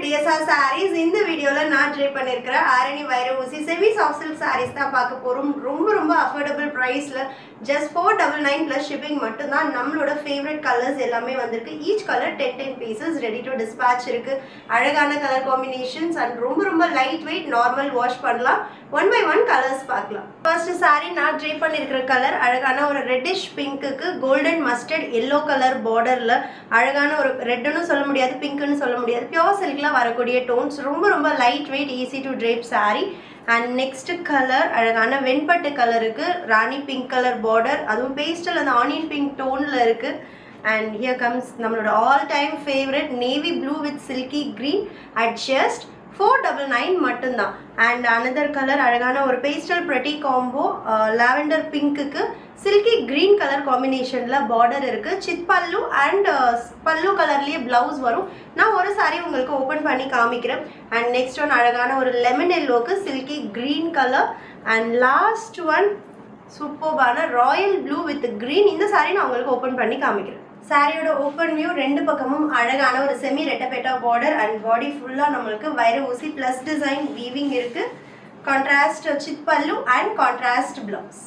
DSR sarees. இந்த வீடியோல நான் ட்ரை பண்ணிருக்கிற ஆரணி வைர ஊசி செமி சாஃப்ட் சில்க் sarees தான் பார்க்க போறோம். ரொம்ப அஃபோர்டபிள் பிரைஸ்ல just 499 plus shipping மட்டும் தான். நம்மளோட ஃபேவரட் கலர்ஸ் எல்லாமே வந்திருக்கு. Each colour 10 pieces ready to dispatch இருக்கு. அழகான கலர் காம்பினேஷன்ஸ் and ரொம்ப லைட் வெயிட் நார்மல் வாஷ் பண்ணலாம். ஒன் பை ஒன் கலர்ஸ் பார்க்கலாம். ஃபர்ஸ்ட் saree நான் ட்ரை பண்ணிருக்கிற கலர் அழகான ஒரு ரெட்டிஷ் பிங்க்குக்கு கோல்டன் மஸ்டர்ட் எல்லோ கலர் பார்டர்ல அழகான ஒரு ரெட்னு சொல்ல முடியாது, பிங்க்னு சொல்ல முடியாது, பியூர் சில்க்ல வரக்கூடிய டோன்ஸ். ரொம்ப light weight easy to drape saree. And next colour அழகான வெண்பட்டு கலருக்கு ராணி பிங்க் கலர் பார்டர், அதுவும் பேஸ்டல் அந்த ஆனியன் பிங்க் டோன்ல இருக்கு. அண்ட் ஹியர் கம்ஸ் நம்மளோட all time favourite navy blue with silky green at just 499 மட்டும்தான். அண்ட் அனதர் கலர் அழகான ஒரு பேஸ்டல் ப்ரெட்டி காம்போ லாவெண்டர் பிங்க்குக்கு சில்கி கிரீன் கலர் காம்பினேஷன்ல பார்டர் இருக்கு. சித் பல்லு அண்ட் பல்லு கலர்லயே பிளவுஸ் வரும். நான் ஒரு சாரி உங்களுக்கு ஓப்பன் பண்ணி காமிக்கிறேன். அண்ட் நெக்ஸ்ட் ஒன் அழகான ஒரு லெமன் எல்லோக்கு silky green colour. And last one சூப்பர்பான ராயல் ப்ளூ வித் கிரீன். இந்த சாரி நான் உங்களுக்கு ஓப்பன் பண்ணி காமிக்கிறேன். சாரியோட ஓப்பன் வியூ ரெண்டு பக்கமும் அழகான ஒரு செமி ரெட்டபெட்டா பார்டர் அண்ட் பாடி ஃபுல்லா நம்மளுக்கு வைர ஊசி பிளஸ் டிசைன் வீவிங் இருக்கு. கான்ட்ராஸ்ட் சித் பல்லு அண்ட் கான்ட்ராஸ்ட் பிளவுஸ்.